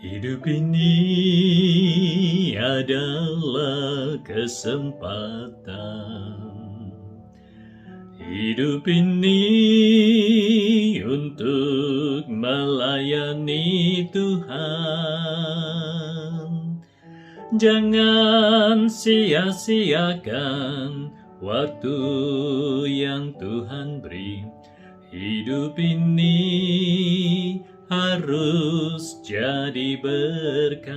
Hidup ini adalah kesempatan. Hidup ini untuk melayani Tuhan. Jangan sia-siakan waktu yang Tuhan beri. Hidup ini harus jadi berkah.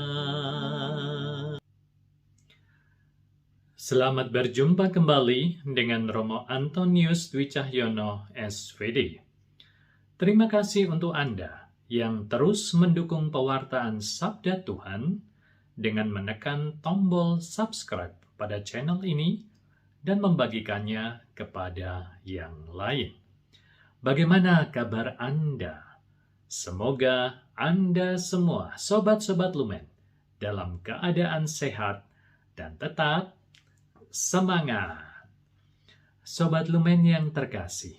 Selamat berjumpa kembali dengan Romo Antonius Dwi Cahyono, SVD. Terima kasih untuk Anda yang terus mendukung pewartaan Sabda Tuhan dengan menekan tombol subscribe pada channel ini dan membagikannya kepada yang lain. Bagaimana kabar Anda? Semoga Anda semua, sobat-sobat Lumen, dalam keadaan sehat dan tetap semangat. Sobat Lumen yang terkasih,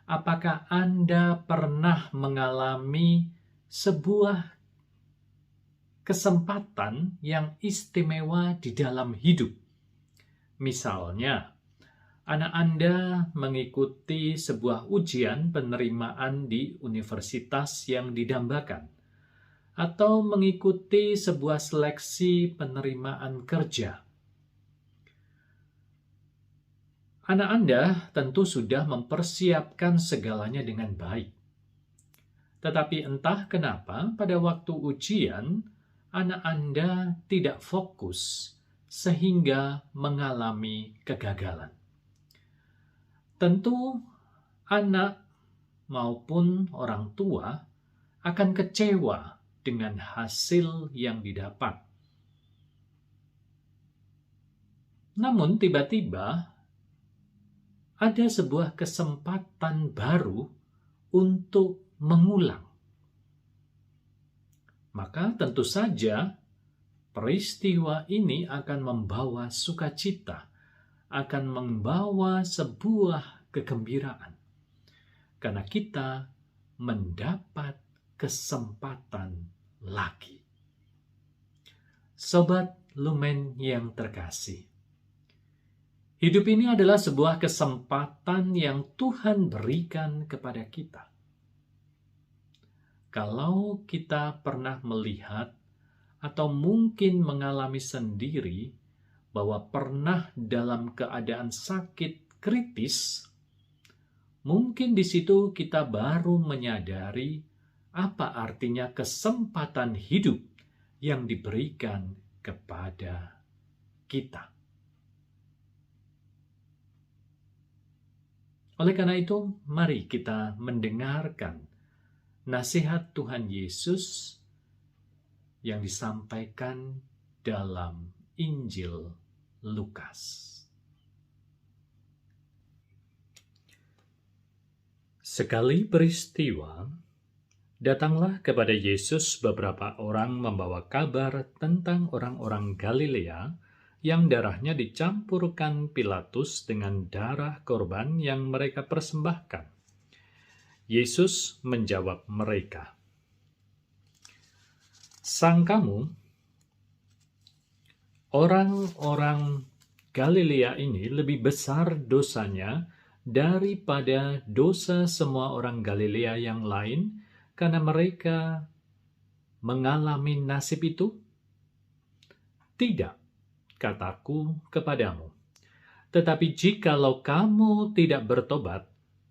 apakah Anda pernah mengalami sebuah kesempatan yang istimewa di dalam hidup? Misalnya, anak Anda mengikuti sebuah ujian penerimaan di universitas yang didambakan, atau mengikuti sebuah seleksi penerimaan kerja. Anak Anda tentu sudah mempersiapkan segalanya dengan baik. Tetapi entah kenapa pada waktu ujian, anak Anda tidak fokus sehingga mengalami kegagalan. Tentu anak maupun orang tua akan kecewa dengan hasil yang didapat. Namun tiba-tiba ada sebuah kesempatan baru untuk mengulang. Maka tentu saja peristiwa ini akan membawa sukacita, akan membawa sebuah kegembiraan. Karena kita mendapat kesempatan lagi. Sobat Lumen yang terkasih, hidup ini adalah sebuah kesempatan yang Tuhan berikan kepada kita. Kalau kita pernah melihat atau mungkin mengalami sendiri bahwa pernah dalam keadaan sakit kritis, mungkin di situ kita baru menyadari apa artinya kesempatan hidup yang diberikan kepada kita. Oleh karena itu, mari kita mendengarkan nasihat Tuhan Yesus yang disampaikan dalam Injil Lukas. Sekali peristiwa, datanglah kepada Yesus beberapa orang membawa kabar tentang orang-orang Galilea yang darahnya dicampurkan Pilatus dengan darah korban yang mereka persembahkan. Yesus menjawab mereka, "Sangkamu orang-orang Galilea ini lebih besar dosanya daripada dosa semua orang Galilea yang lain karena mereka mengalami nasib itu? Tidak, kataku kepadamu. Tetapi jikalau kamu tidak bertobat,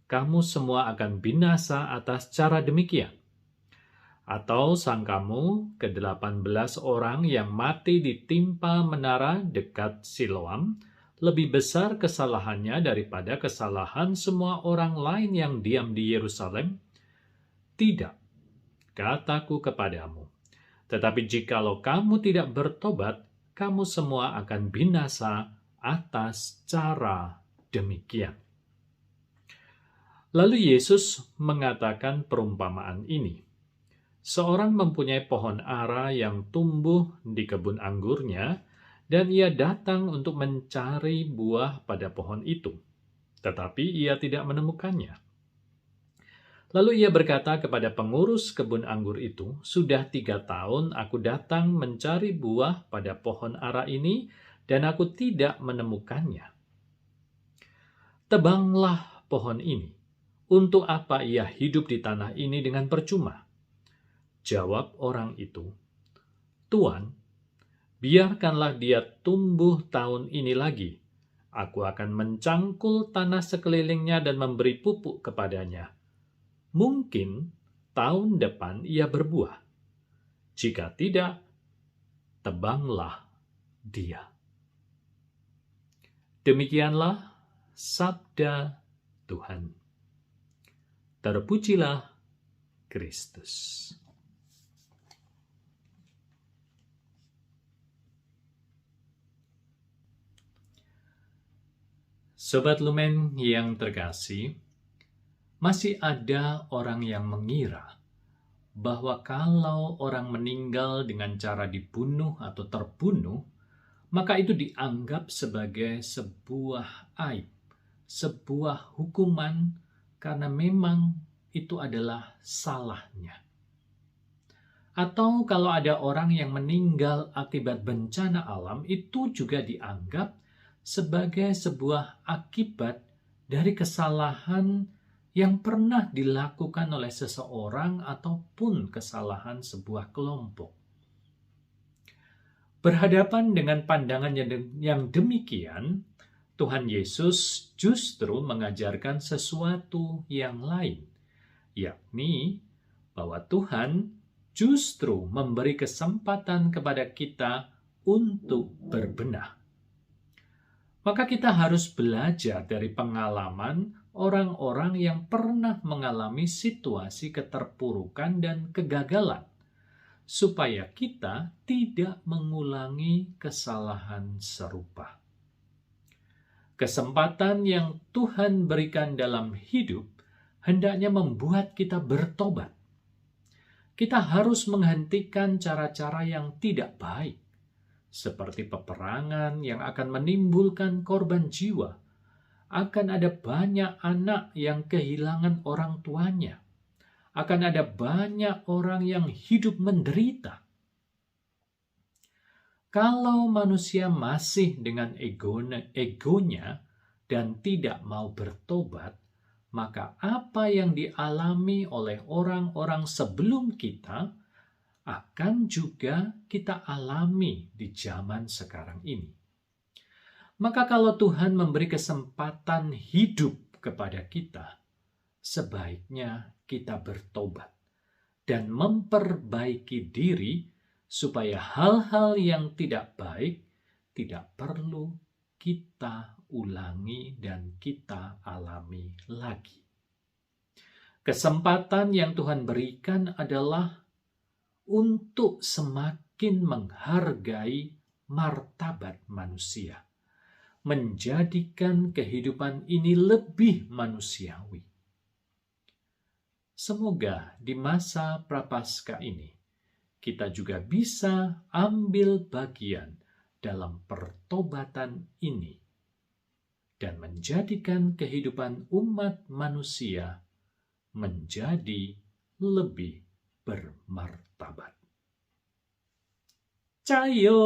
kamu semua akan binasa atas cara demikian. Atau sangkamu ke-18 orang yang mati ditimpa menara dekat Siloam lebih besar kesalahannya daripada kesalahan semua orang lain yang diam di Yerusalem? Tidak, kataku kepadamu. Tetapi jikalau kamu tidak bertobat, kamu semua akan binasa atas cara demikian." Lalu Yesus mengatakan perumpamaan ini. Seorang mempunyai pohon ara yang tumbuh di kebun anggurnya, dan ia datang untuk mencari buah pada pohon itu. Tetapi ia tidak menemukannya. Lalu ia berkata kepada pengurus kebun anggur itu, "Sudah 3 tahun aku datang mencari buah pada pohon ara ini, dan aku tidak menemukannya. Tebanglah pohon ini. Untuk apa ia hidup di tanah ini dengan percuma?" Jawab orang itu, "Tuan, biarkanlah dia tumbuh tahun ini lagi. Aku akan mencangkul tanah sekelilingnya dan memberi pupuk kepadanya. Mungkin tahun depan ia berbuah. Jika tidak, tebanglah dia." Demikianlah sabda Tuhan. Terpujilah Kristus. Sobat Lumen yang terkasih, masih ada orang yang mengira bahwa kalau orang meninggal dengan cara dibunuh atau terbunuh, maka itu dianggap sebagai sebuah aib, sebuah hukuman, karena memang itu adalah salahnya. Atau kalau ada orang yang meninggal akibat bencana alam, itu juga dianggap sebagai sebuah akibat dari kesalahan yang pernah dilakukan oleh seseorang ataupun kesalahan sebuah kelompok. Berhadapan dengan pandangan yang demikian, Tuhan Yesus justru mengajarkan sesuatu yang lain, yakni bahwa Tuhan justru memberi kesempatan kepada kita untuk berbenah. Maka kita harus belajar dari pengalaman orang-orang yang pernah mengalami situasi keterpurukan dan kegagalan, supaya kita tidak mengulangi kesalahan serupa. Kesempatan yang Tuhan berikan dalam hidup hendaknya membuat kita bertobat. Kita harus menghentikan cara-cara yang tidak baik, seperti peperangan yang akan menimbulkan korban jiwa. Akan ada banyak anak yang kehilangan orang tuanya. Akan ada banyak orang yang hidup menderita. Kalau manusia masih dengan egonya dan tidak mau bertobat, maka apa yang dialami oleh orang-orang sebelum kita akan juga kita alami di zaman sekarang ini. Maka kalau Tuhan memberi kesempatan hidup kepada kita, sebaiknya kita bertobat dan memperbaiki diri supaya hal-hal yang tidak baik tidak perlu kita ulangi dan kita alami lagi. Kesempatan yang Tuhan berikan adalah untuk semakin menghargai martabat manusia, menjadikan kehidupan ini lebih manusiawi. Semoga di masa Prapaskah ini kita juga bisa ambil bagian dalam pertobatan ini dan menjadikan kehidupan umat manusia menjadi lebih bermartabat. Cayo!